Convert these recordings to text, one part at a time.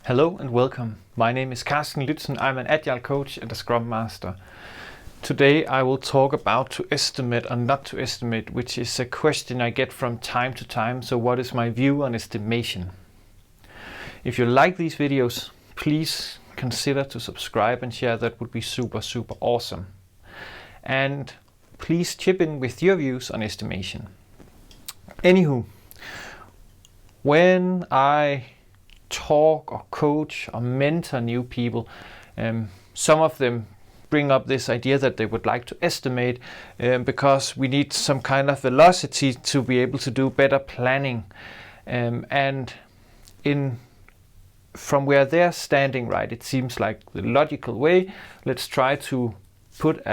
Hello and welcome. My name is Carsten Lützen. I'm an Agile coach and a Scrum Master. Today I will talk about to estimate or not to estimate, which is a question I get from time to time. So what is my view on estimation? If you like these videos, please consider to subscribe and share. That would be super awesome. And please chip in with your views on estimation. Anywho, when I talk or coach or mentor new people, some of them bring up this idea that they would like to estimate because we need some kind of velocity to be able to do better planning. And from where they're standing, right, it seems like the logical way. Let's try to put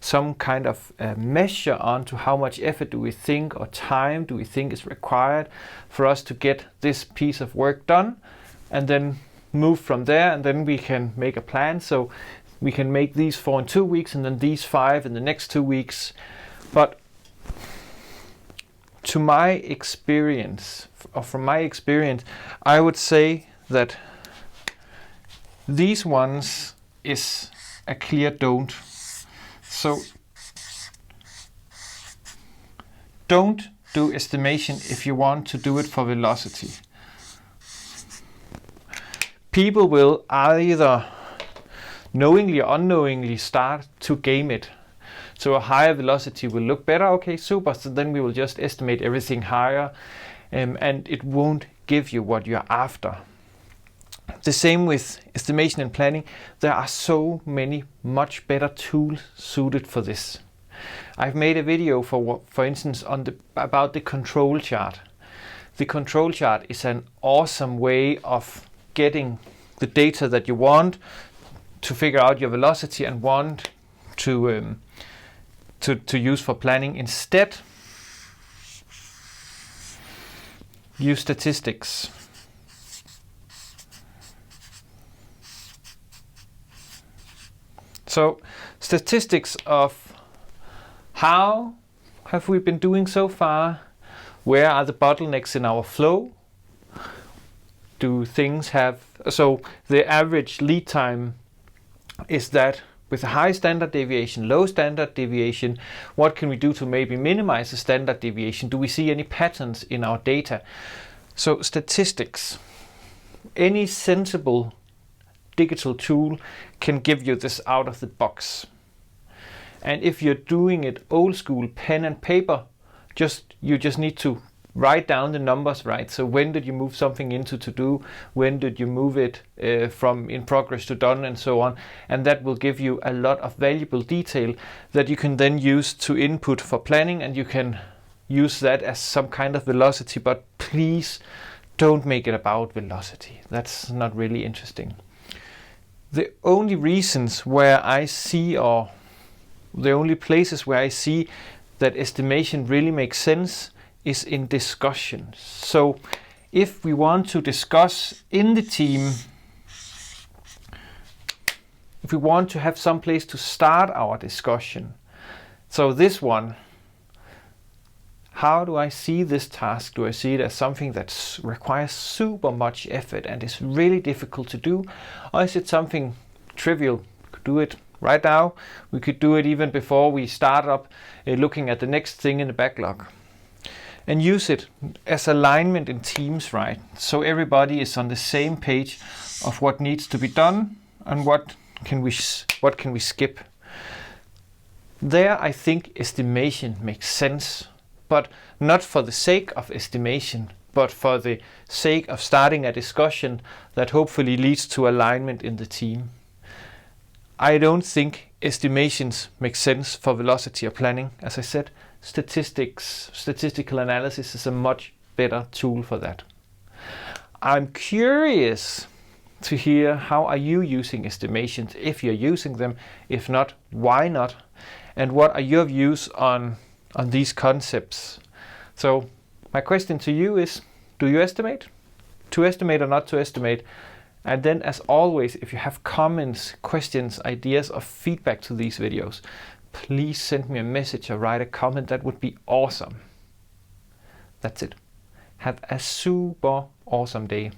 some kind of measure onto how much effort do we think or time do we think is required for us to get this piece of work done, and then move from there, and then we can make a plan. So we can make these 4 in 2 weeks and then these 5 in the next 2 weeks. But to my experience, or from my experience, I would say that these ones is a clear don't. So don't do estimation if you want to do it for velocity. People will either knowingly or unknowingly start to game it. So a higher velocity will look better. Okay, super. So then we will just estimate everything higher, and it won't give you what you're after. The same with estimation and planning. There are so many much better tools suited for this. I've made a video for instance about the control chart. The control chart is an awesome way of getting the data that you want to figure out your velocity and want to use for planning. Instead, use statistics. So statistics of how have we been doing so far? Where are the bottlenecks in our flow? Do things have, so the average lead time is that with a high standard deviation, low standard deviation, what can we do to maybe minimize the standard deviation? Do we see any patterns in our data? So statistics, any sensible digital tool can give you this out of the box. And if you're doing it old school, pen and paper, you just need to write down the numbers, right? So when did you move something into to do? When did you move it from in progress to done, and so on? And that will give you a lot of valuable detail that you can then use to input for planning, and you can use that as some kind of velocity. But please don't make it about velocity. That's not really interesting. The only reasons where I see, or the only places where I see that estimation really makes sense is in discussions. So if we want to discuss in the team, if we want to have some place to start our discussion. So this one, how do I see this task? Do I see it as something that requires super much effort and is really difficult to do? Or is it something trivial? We could do it right now. We could do it even before we start up looking at the next thing in the backlog. And use it as alignment in teams, right? So everybody is on the same page of what needs to be done and what can we skip. There, I think estimation makes sense, but not for the sake of estimation, but for the sake of starting a discussion that hopefully leads to alignment in the team. I don't think estimations make sense for velocity or planning. As I said, statistical analysis is a much better tool for that. I'm curious to hear, how are you using estimations, if you're using them? If not, why not? And what are your views on these concepts? So my question to you is, do you estimate? To estimate or not to estimate? And then, as always, if you have comments, questions, ideas, or feedback to these videos, please send me a message or write a comment. That would be awesome. That's it. Have a super awesome day.